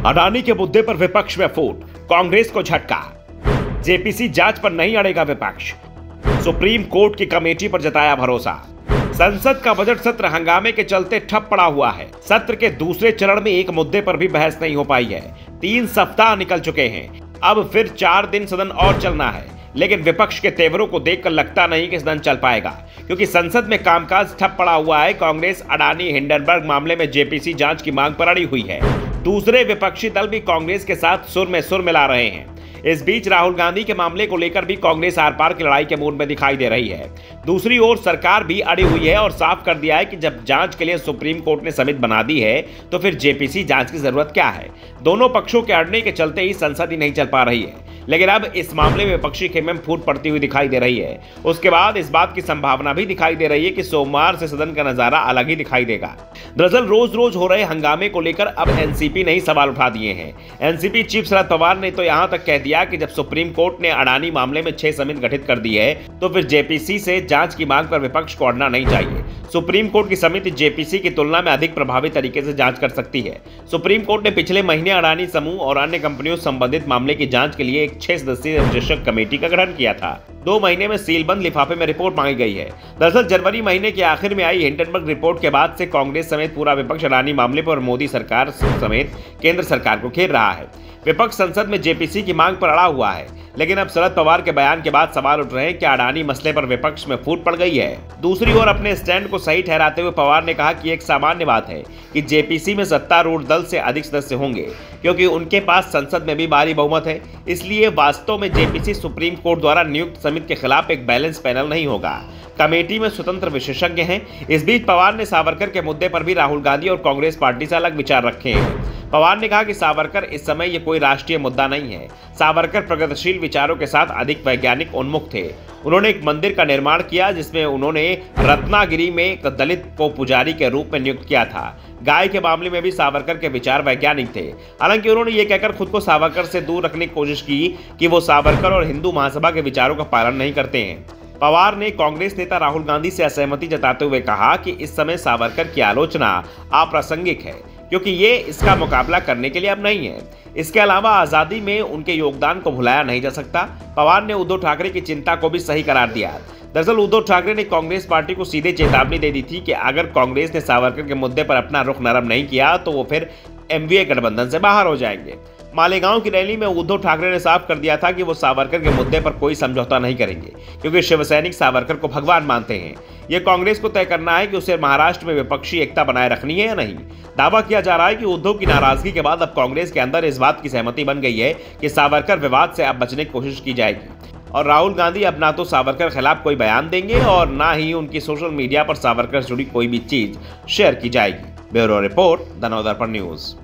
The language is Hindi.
अडानी के मुद्दे पर विपक्ष में फूट, कांग्रेस को झटका। जेपीसी जांच पर नहीं अड़ेगा विपक्ष, सुप्रीम कोर्ट की कमेटी पर जताया भरोसा। संसद का बजट सत्र हंगामे के चलते ठप पड़ा हुआ है। सत्र के दूसरे चरण में एक मुद्दे पर भी बहस नहीं हो पाई है। 3 सप्ताह निकल चुके हैं, अब फिर 4 दिन सदन और चलना है, लेकिन विपक्ष के तेवरों को देखकर लगता नहीं कि सदन चल पाएगा, क्योंकि संसद में कामकाज ठप पड़ा हुआ है। कांग्रेस अडानी हिंडनबर्ग मामले में जेपीसी जांच की मांग पर अड़ी हुई है। दूसरे विपक्षी दल भी कांग्रेस के साथ सुर में सुर मिला रहे हैं। इस बीच राहुल गांधी के मामले को लेकर भी कांग्रेस आर पार की लड़ाई के मूड में दिखाई दे रही है। दूसरी ओर सरकार भी अड़ी हुई है और साफ कर दिया है कि जब जांच के लिए सुप्रीम कोर्ट ने समिति बना दी है तो फिर जेपीसी जांच की जरूरत क्या है। दोनों पक्षों के अड़ने के चलते ही संसद ही नहीं चल पा रही है, लेकिन अब इस मामले में विपक्षी खेमे में फूट पड़ती हुई दिखाई दे रही है। उसके बाद इस बात की संभावना भी दिखाई दे रही है कि सोमवार से सदन का नजारा अलग ही दिखाई देगा। दरअसल रोज रोज हो रहे हंगामे को लेकर अब एनसीपी ने ही सवाल उठा दिए हैं। एनसीपी चीफ शरद पवार ने तो यहां तक कह दिया कि जब सुप्रीम कोर्ट ने अडानी मामले में 6 समिति गठित कर दी है तो फिर जेपीसी से जांच की मांग पर विपक्ष को अड़ना नहीं चाहिए। सुप्रीम कोर्ट की समिति जेपीसी की तुलना में अधिक प्रभावी तरीके से जांच कर सकती है। सुप्रीम कोर्ट ने पिछले महीने अडानी समूह और अन्य कंपनियों से संबंधित मामले की जांच के लिए एक 6 सदस्यीय विशेषज्ञ कमेटी का गठन किया था। 2 महीने में सीलबंद लिफाफे में रिपोर्ट मांगी गई है। दरअसल जनवरी महीने के आखिर में आई हिंडनबर्ग रिपोर्ट के बाद से कांग्रेस समेत पूरा विपक्ष अडानी मामले पर मोदी सरकार समेत केंद्र सरकार को घेर रहा है। विपक्ष संसद में जेपीसी की मांग पर अड़ा हुआ है, लेकिन अब शरद पवार के बयान के बाद सवाल उठ रहे हैं कि अडानी मसले पर विपक्ष में फूट पड़ गई है। दूसरी ओर अपने स्टैंड को सही ठहराते हुए पवार ने कहा कि एक सामान्य बात है कि जेपीसी में सत्तारूढ़ दल से अधिक सदस्य होंगे, क्योंकि उनके पास संसद में भी भारी बहुमत है। इसलिए वास्तव में जेपीसी सुप्रीम कोर्ट द्वारा नियुक्त समिति के खिलाफ एक बैलेंस पैनल नहीं होगा। कमेटी में स्वतंत्र विशेषज्ञ हैं। इस बीच पवार ने सावरकर के मुद्दे पर भी राहुल गांधी और कांग्रेस पार्टी से अलग विचार रखे हैं। पवार ने कहा कि सावरकर इस समय ये कोई राष्ट्रीय मुद्दा नहीं है। सावरकर प्रगतिशील विचारों के साथ अधिक वैज्ञानिक उन्मुख थे। उन्होंने एक मंदिर का निर्माण किया जिसमें उन्होंने रत्नागिरी में एक दलित को पुजारी के रूप में नियुक्त किया था। गाय के मामले में भी सावरकर के विचार वैज्ञानिक थे। हालांकि उन्होंने ये कहकर खुद को सावरकर से दूर रखने की कोशिश की कि वो सावरकर और हिंदू महासभा के विचारों का पालन नहीं करते हैं। पवार ने कांग्रेस नेता राहुल गांधी से असहमति जताते हुए कहा कि इस समय सावरकर की आलोचना अप्रासंगिक है, क्योंकि ये इसका मुकाबला करने के लिए अब नहीं है। इसके अलावा आजादी में उनके योगदान को भुलाया नहीं जा सकता। पवार ने उद्धव ठाकरे की चिंता को भी सही करार दिया। दरअसल उद्धव ठाकरे ने कांग्रेस पार्टी को सीधे चेतावनी दे दी थी कि अगर कांग्रेस ने सावरकर के मुद्दे पर अपना रुख नरम नहीं किया तो वो फिर एमवीए गठबंधन से बाहर हो जाएंगे। मालेगांव की रैली में उद्धव ठाकरे ने साफ कर दिया था कि वो सावरकर के मुद्दे पर कोई समझौता नहीं करेंगे, क्योंकि शिवसैनिक सावरकर को भगवान मानते हैं। ये कांग्रेस को तय करना है कि उसे महाराष्ट्र में विपक्षी एकता बनाए रखनी है या नहीं। दावा किया जा रहा है कि उद्धव की नाराजगी के बाद अब कांग्रेस के अंदर इस बात की सहमति बन गई है कि सावरकर विवाद से अब बचने की कोशिश की जाएगी, और राहुल गांधी अब ना तो सावरकर के खिलाफ कोई बयान देंगे और ना ही उनकी सोशल मीडिया पर सावरकर से जुड़ी कोई भी चीज शेयर की जाएगी। Bureau report, the Navdarpan news.